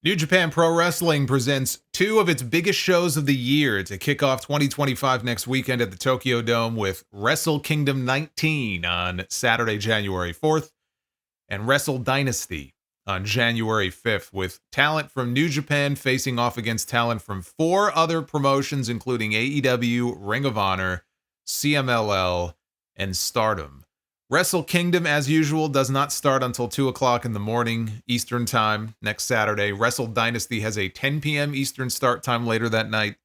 New Japan Pro Wrestling presents two of its biggest shows of the year to kick off 2025 next weekend at the Tokyo Dome with Wrestle Kingdom 19 on Saturday, January 4th, and Wrestle Dynasty on January 5th, with talent from New Japan facing off against talent from four other promotions, including AEW, Ring of Honor, CMLL, and Stardom. Wrestle Kingdom, as usual, does not start until 2 o'clock in the morning Eastern Time next Saturday. Wrestle Dynasty has a 10 p.m. Eastern start time later that night.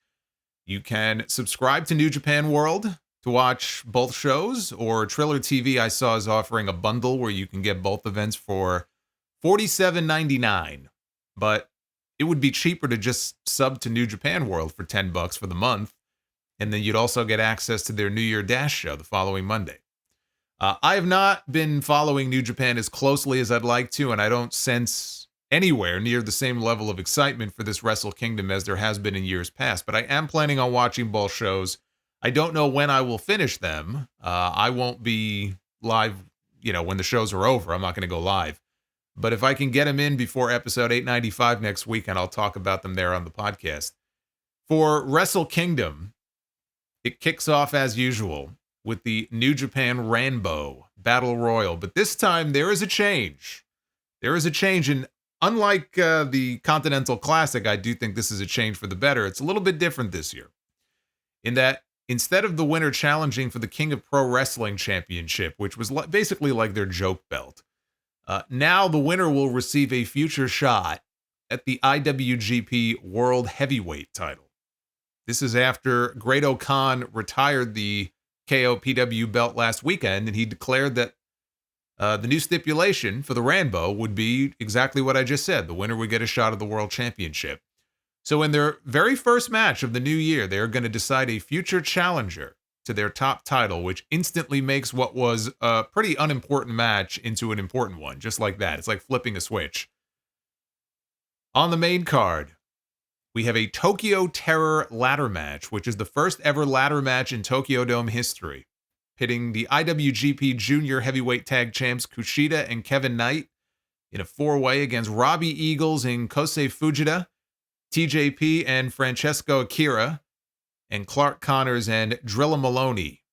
You can subscribe to New Japan World to watch both shows, or Triller TV I saw is offering a bundle where you can get both events for $47.99. But it would be cheaper to just sub to New Japan World for $10 for the month, and then you'd also get access to their New Year Dash show the following Monday. I have not been following New Japan as closely as I'd like to, and I don't sense anywhere near the same level of excitement for this Wrestle Kingdom as there has been in years past. But I am planning on watching both shows. I don't know when I will finish them. I won't be live, when the shows are over. I'm not going to go live. But if I can get them in before episode 895 next week, and I'll talk about them there on the podcast. For Wrestle Kingdom, it kicks off as usual with the New Japan Ranbo Battle Royal. But this time, there is a change. There is a change, and unlike the Continental Classic, I do think this is a change for the better. It's a little bit different this year, in that instead of the winner challenging for the King of Pro Wrestling Championship, which was basically like their joke belt, now the winner will receive a future shot at the IWGP World Heavyweight title. This is after Great-O-Khan retired the KOPW belt last weekend, and he declared that the new stipulation for the Ranbo would be exactly what I just said. The winner would get a shot at the World Championship. So in their very first match of the new year, they're going to decide a future challenger to their top title, which instantly makes what was a pretty unimportant match into an important one, just like that. It's like flipping a switch. On the main card, we have a Tokyo Terror ladder match, which is the first ever ladder match in Tokyo Dome history, pitting the IWGP Junior Heavyweight Tag Champs Kushida and Kevin Knight in a four-way against Robbie Eagles and Kosei Fujita, TJP and Francesco Akira, and Clark Connors and Drilla Maloney.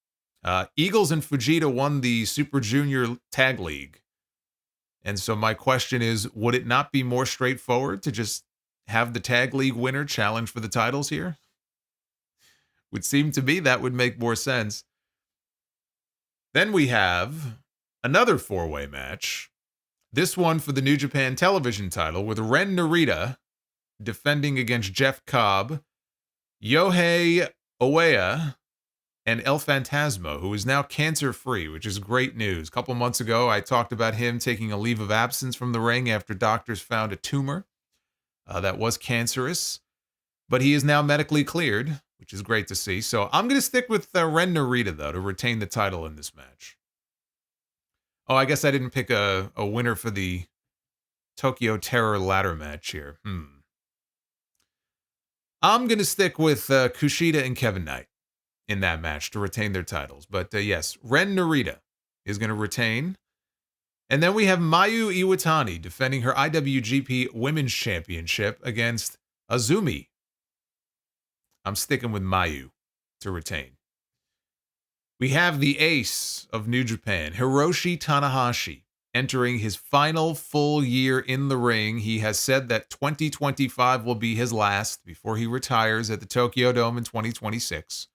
Eagles and Fujita won the Super Junior Tag League. And so my question is, would it not be more straightforward to just have the tag league winner challenge for the titles here? Would seem to me that would make more sense. Then we have another four-way match. This one for the New Japan Television title, with Ren Narita defending against Jeff Cobb, Yohei Oeya, and El Phantasmo, who is now cancer-free, which is great news. A couple months ago, I talked about him taking a leave of absence from the ring after doctors found a tumor that was cancerous, but he is now medically cleared, which is great to see. So I'm going to stick with Ren Narita, though, to retain the title in this match. Oh, I guess I didn't pick a winner for the Tokyo Terror ladder match here. I'm going to stick with Kushida and Kevin Knight in that match to retain their titles. But yes, Ren Narita is going to retain. And then we have Mayu Iwatani defending her IWGP Women's Championship against Azumi. I'm sticking with Mayu to retain. We have the ace of New Japan, Hiroshi Tanahashi, entering his final full year in the ring. He has said that 2025 will be his last before he retires at the Tokyo Dome in 2026.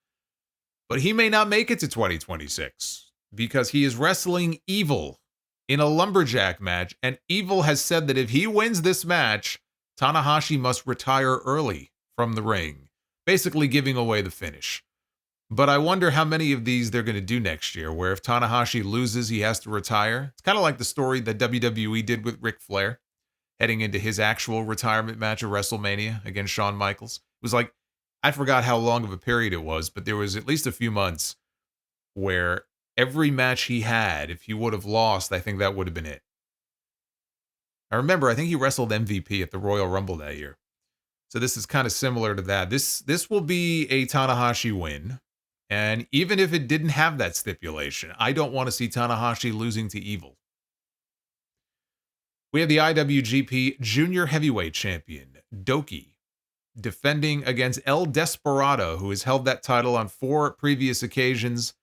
But he may not make it to 2026 because he is wrestling Evil in a lumberjack match, and Evil has said that if he wins this match, Tanahashi must retire early from the ring, basically giving away the finish. But I wonder how many of these they're going to do next year, where if Tanahashi loses, he has to retire. It's kind of like the story that WWE did with Ric Flair, heading into his actual retirement match at WrestleMania against Shawn Michaels. It was like, I forgot how long of a period it was, but there was at least a few months where every match he had, if he would have lost, I think that would have been it. I remember, I think he wrestled MVP at the Royal Rumble that year. So this is kind of similar to that. This will be a Tanahashi win. And even if it didn't have that stipulation, I don't want to see Tanahashi losing to Evil. We have the IWGP Junior Heavyweight Champion, Doki, defending against El Desperado, who has held that title on 4 previous occasions.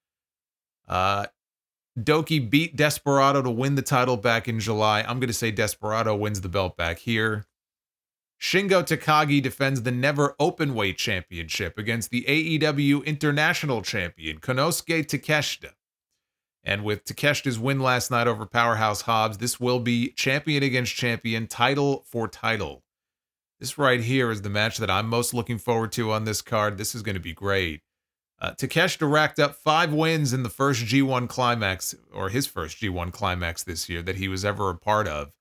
Doki beat Desperado to win the title back in July. I'm going to say Desperado wins the belt back here. Shingo Takagi defends the Never Openweight Championship against the AEW International Champion, Konosuke Takeshita. And with Takeshita's win last night over Powerhouse Hobbs, this will be champion against champion, title for title. This right here is the match that I'm most looking forward to on this card. This is going to be great. Takeshita racked up 5 wins in the first G1 Climax, or his first G1 Climax this year that he was ever a part of.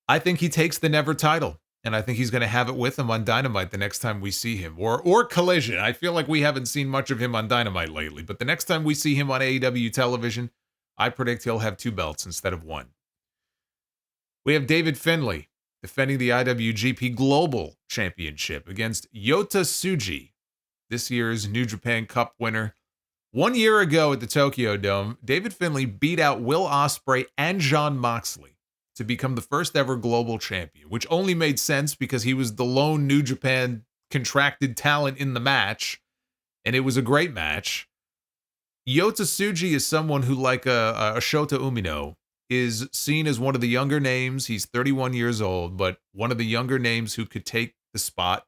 I think he takes the Never title, and I think he's going to have it with him on Dynamite the next time we see him, or Collision. I feel like we haven't seen much of him on Dynamite lately, but the next time we see him on AEW television, I predict he'll have 2 belts instead of 1. We have David Finlay defending the IWGP Global Championship against Yota Tsuji, this year's New Japan Cup winner. 1 year ago at the Tokyo Dome, David Finlay beat out Will Ospreay and Jon Moxley to become the first ever global champion, which only made sense because he was the lone New Japan contracted talent in the match, and it was a great match. Yota Tsuji is someone who, like a Shota Umino, is seen as one of the younger names. He's 31 years old, but one of the younger names who could take the spot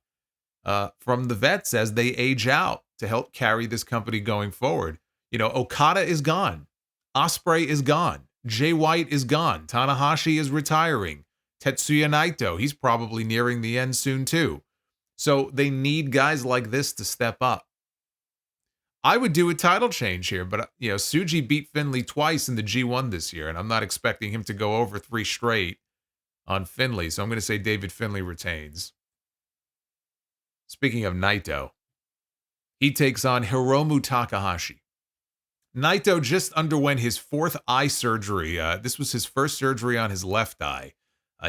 from the vets as they age out to help carry this company going forward. You know, Okada is gone. Ospreay is gone. Jay White is gone. Tanahashi is retiring. Tetsuya Naito, he's probably nearing the end soon too. So they need guys like this to step up. I would do a title change here, but Tsuji beat Finlay twice in the G1 this year, and I'm not expecting him to go over 3 straight on Finlay, so I'm going to say David Finlay retains. Speaking of Naito, he takes on Hiromu Takahashi. Naito just underwent his 4th eye surgery. This was his first surgery on his left eye.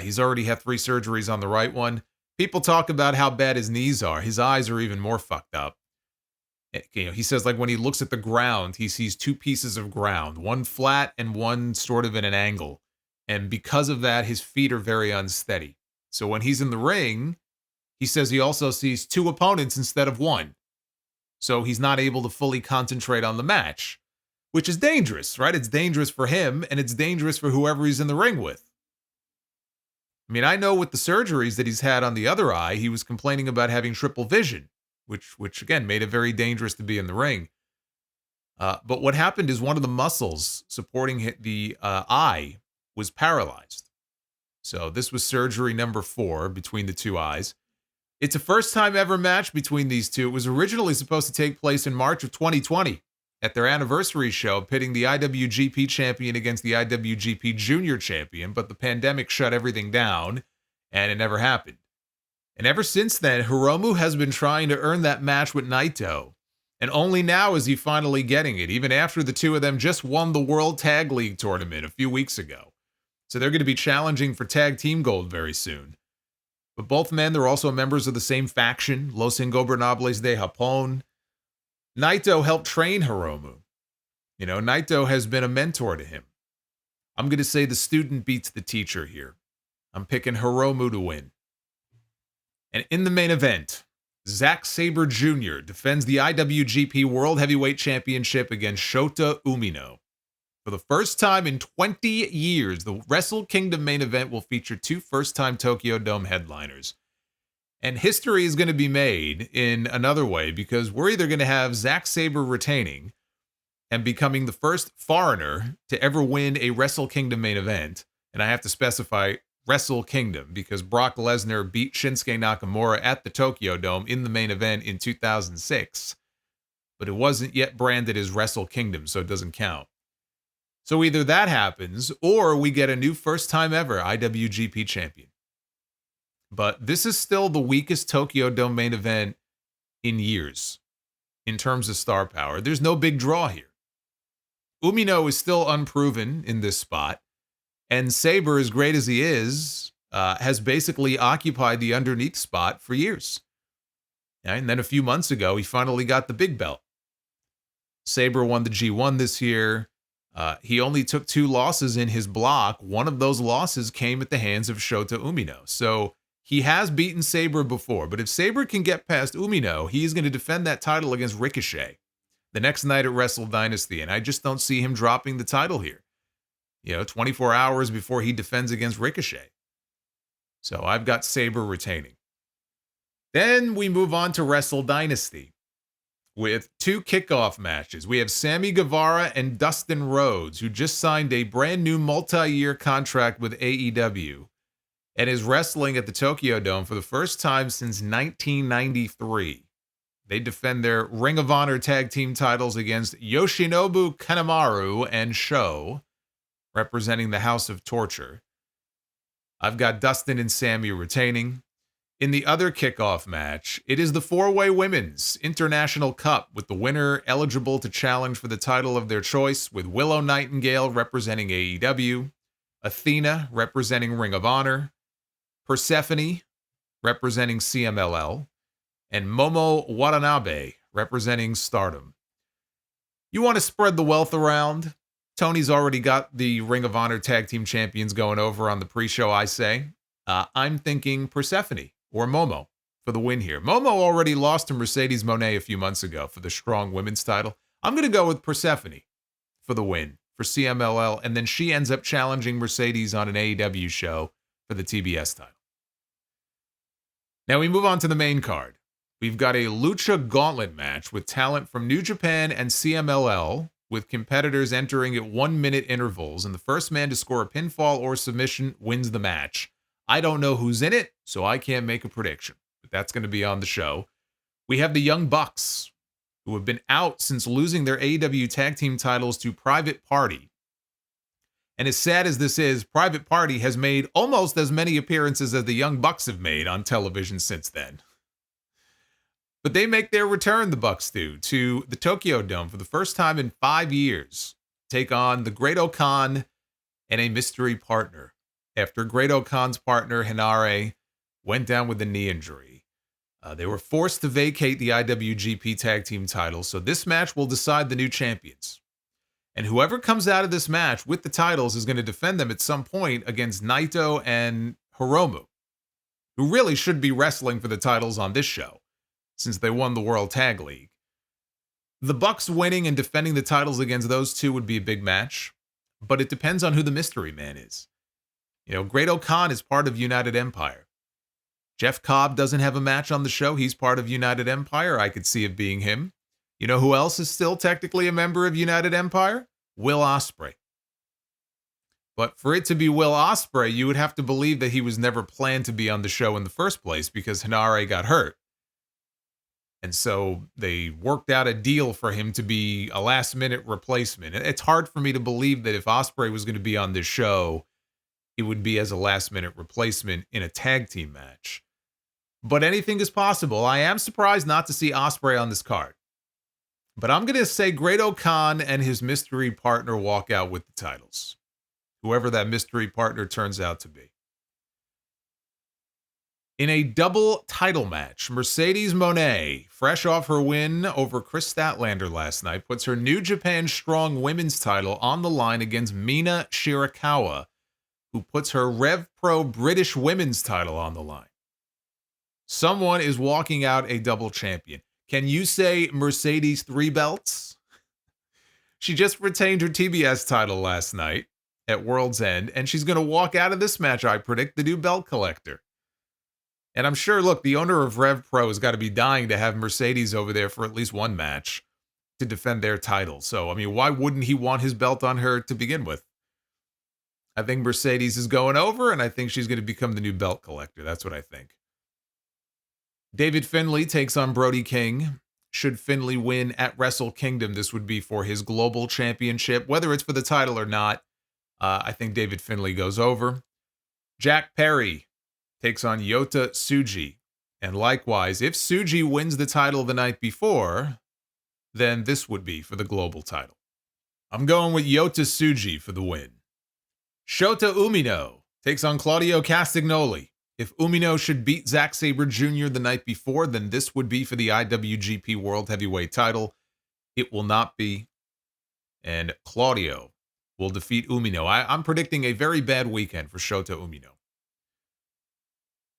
He's already had 3 surgeries on the right one. People talk about how bad his knees are. His eyes are even more fucked up. He says, like, when he looks at the ground, he sees 2 pieces of ground, one flat and one sort of at an angle. And because of that, his feet are very unsteady. So when he's in the ring, he says he also sees 2 opponents instead of 1. So he's not able to fully concentrate on the match, which is dangerous, right? It's dangerous for him, and it's dangerous for whoever he's in the ring with. I mean, I know with the surgeries that he's had on the other eye, he was complaining about having triple vision, which again, made it very dangerous to be in the ring. But what happened is one of the muscles supporting the eye was paralyzed. So this was surgery number 4 between the 2 eyes. It's a first-time ever match between these two. It was originally supposed to take place in March of 2020 at their anniversary show, pitting the IWGP champion against the IWGP Junior champion, but the pandemic shut everything down, and it never happened. And ever since then, Hiromu has been trying to earn that match with Naito, and only now is he finally getting it, even after the 2 of them just won the World Tag League tournament a few weeks ago. So they're going to be challenging for tag team gold very soon. But both men, they're also members of the same faction, Los Ingobernables de Japón. Naito helped train Hiromu. Naito has been a mentor to him. I'm going to say the student beats the teacher here. I'm picking Hiromu to win. And in the main event, Zack Sabre Jr. defends the IWGP World Heavyweight Championship against Shota Umino. For the first time in 20 years, the Wrestle Kingdom main event will feature 2 first-time Tokyo Dome headliners. And history is going to be made in another way, because we're either going to have Zack Sabre retaining and becoming the first foreigner to ever win a Wrestle Kingdom main event, and I have to specify Wrestle Kingdom because Brock Lesnar beat Shinsuke Nakamura at the Tokyo Dome in the main event in 2006, but it wasn't yet branded as Wrestle Kingdom, so it doesn't count. So either that happens, or we get a new first-time ever IWGP champion. But this is still the weakest Tokyo Dome main event in years, in terms of star power. There's no big draw here. Umino is still unproven in this spot, and Sabre, as great as he is, has basically occupied the underneath spot for years. And then a few months ago, he finally got the big belt. Sabre won the G1 this year. He only took 2 losses in his block. One of those losses came at the hands of Shota Umino. So he has beaten Sabre before, but if Sabre can get past Umino, he is going to defend that title against Ricochet the next night at Wrestle Dynasty, and I just don't see him dropping the title here. 24 hours before he defends against Ricochet. So I've got Sabre retaining. Then we move on to Wrestle Dynasty with 2 kickoff matches. We have Sammy Guevara and Dustin Rhodes, who just signed a brand new multi-year contract with AEW and is wrestling at the Tokyo Dome for the first time since 1993. They defend their Ring of Honor tag team titles against Yoshinobu Kanemaru and Sho, representing the House of Torture. I've got Dustin and Sammy retaining. In the other kickoff match, it is the 4-way Women's International Cup, with the winner eligible to challenge for the title of their choice, with Willow Nightingale representing AEW, Athena representing Ring of Honor, Persephone representing CMLL, and Momo Watanabe representing Stardom. You want to spread the wealth around? Tony's already got the Ring of Honor Tag Team Champions going over on the pre-show, I say. I'm thinking Persephone or Momo for the win here. Momo already lost to Mercedes Moné a few months ago for the strong women's title. I'm going to go with Persephone for the win for CMLL, and then she ends up challenging Mercedes on an AEW show for the TBS title. Now we move on to the main card. We've got a Lucha Gauntlet match with talent from New Japan and CMLL, with competitors entering at 1-minute intervals, and the first man to score a pinfall or submission wins the match. I don't know who's in it, so I can't make a prediction, but that's going to be on the show. We have the Young Bucks, who have been out since losing their AEW tag team titles to Private Party. And as sad as this is, Private Party has made almost as many appearances as the Young Bucks have made on television since then. But they make their return, the Bucks do, to the Tokyo Dome for the first time in 5 years, take on the Great-O-Khan and a mystery partner, after Great-O-Khan's partner, Hinare, went down with a knee injury. They were forced to vacate the IWGP Tag Team title, so this match will decide the new champions. And whoever comes out of this match with the titles is going to defend them at some point against Naito and Hiromu, who really should be wrestling for the titles on this show, since they won the World Tag League. The Bucks winning and defending the titles against those two would be a big match, but it depends on who the mystery man is. Great-O-Khan is part of United Empire. Jeff Cobb doesn't have a match on the show. He's part of United Empire. I could see it being him. You know who else is still technically a member of United Empire? Will Ospreay. But for it to be Will Ospreay, you would have to believe that he was never planned to be on the show in the first place because Hinare got hurt. And so they worked out a deal for him to be a last-minute replacement. It's hard for me to believe that if Ospreay was going to be on this show, it would be as a last-minute replacement in a tag team match. But anything is possible. I am surprised not to see Ospreay on this card. But I'm going to say Great-O-Khan and his mystery partner walk out with the titles, whoever that mystery partner turns out to be. In a double title match, Mercedes Moné, fresh off her win over Chris Statlander last night, puts her New Japan Strong Women's title on the line against Mina Shirakawa, who puts her Rev Pro British Women's title on the line. Someone is walking out a double champion. Can you say Mercedes 3 belts? She just retained her TBS title last night at World's End, and she's going to walk out of this match, I predict, the new belt collector. And I'm sure, look, the owner of Rev Pro has got to be dying to have Mercedes over there for at least one match to defend their title. So, I mean, why wouldn't he want his belt on her to begin with? I think Mercedes is going over, and I think she's going to become the new belt collector. That's what I think. David Finlay takes on Brody King. Should Finlay win at Wrestle Kingdom, this would be for his global championship. Whether it's for the title or not, I think David Finlay goes over. Jack Perry takes on Yota Tsuji. And likewise, if Tsuji wins the title the night before, then this would be for the global title. I'm going with Yota Tsuji for the win. Shota Umino takes on Claudio Castagnoli. If Umino should beat Zack Sabre Jr. the night before, then this would be for the IWGP World Heavyweight title. It will not be. And Claudio will defeat Umino. I'm predicting a very bad weekend for Shota Umino.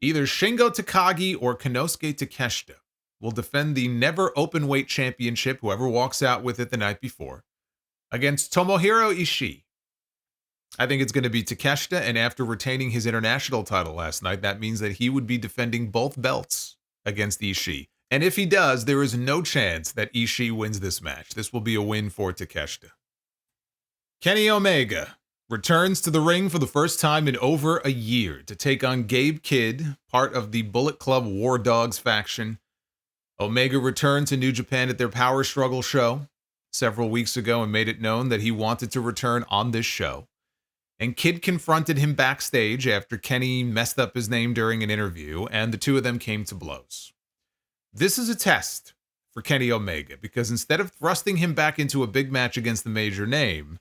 Either Shingo Takagi or Konosuke Takeshita will defend the never openweight championship, whoever walks out with it the night before, against Tomohiro Ishii. I think it's going to be Takeshita, and after retaining his international title last night, that means that he would be defending both belts against Ishii. And if he does, there is no chance that Ishii wins this match. This will be a win for Takeshita. Kenny Omega returns to the ring for the first time in over a year to take on Gabe Kidd, part of the Bullet Club War Dogs faction. Omega returned to New Japan at their Power Struggle show several weeks ago and made it known that he wanted to return on this show. And Kidd confronted him backstage after Kenny messed up his name during an interview, and the two of them came to blows. This is a test for Kenny Omega, because instead of thrusting him back into a big match against the major name,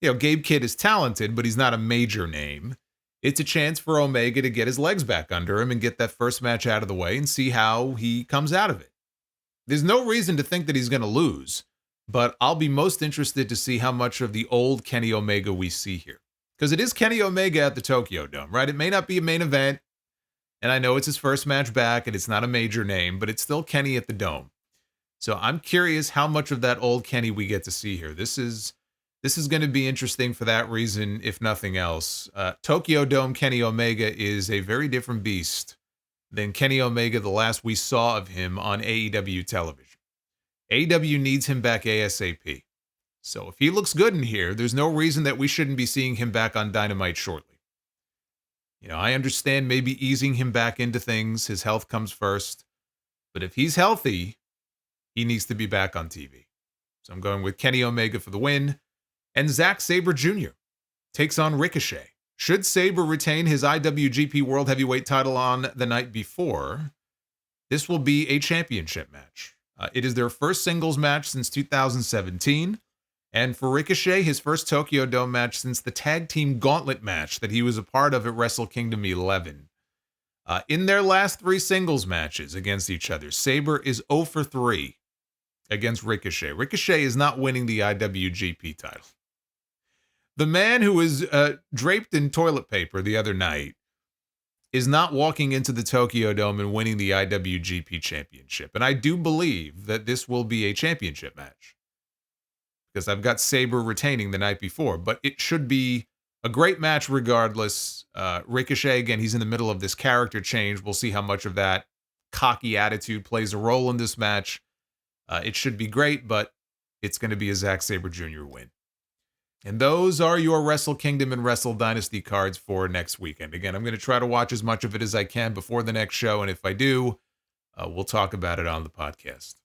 Gabe Kidd is talented, but he's not a major name. It's a chance for Omega to get his legs back under him and get that first match out of the way and see how he comes out of it. There's no reason to think that he's going to lose, but I'll be most interested to see how much of the old Kenny Omega we see here. Because it is Kenny Omega at the Tokyo Dome, right? It may not be a main event, and I know it's his first match back, and it's not a major name, but it's still Kenny at the Dome. So I'm curious how much of that old Kenny we get to see here. This is going to be interesting for that reason, if nothing else. Tokyo Dome Kenny Omega is a very different beast than Kenny Omega the last we saw of him on AEW television. AEW needs him back ASAP. So if he looks good in here, there's no reason that we shouldn't be seeing him back on Dynamite shortly. I understand maybe easing him back into things. His health comes first. But if he's healthy, he needs to be back on TV. So I'm going with Kenny Omega for the win. And Zack Sabre Jr. takes on Ricochet. Should Sabre retain his IWGP World Heavyweight title on the night before, this will be a championship match. It is their first singles match since 2017. And for Ricochet, his first Tokyo Dome match since the tag team gauntlet match that he was a part of at Wrestle Kingdom 11. In their last 3 singles matches against each other, Sabre is 0 for 3 against Ricochet. Ricochet is not winning the IWGP title. The man who was draped in toilet paper the other night is not walking into the Tokyo Dome and winning the IWGP championship. And I do believe that this will be a championship match, because I've got Sabre retaining the night before, but it should be a great match regardless. Ricochet, again, he's in the middle of this character change. We'll see how much of that cocky attitude plays a role in this match. It should be great, but it's going to be a Zack Sabre Jr. win. And those are your Wrestle Kingdom and Wrestle Dynasty cards for next weekend. Again, I'm going to try to watch as much of it as I can before the next show, and if I do, we'll talk about it on the podcast.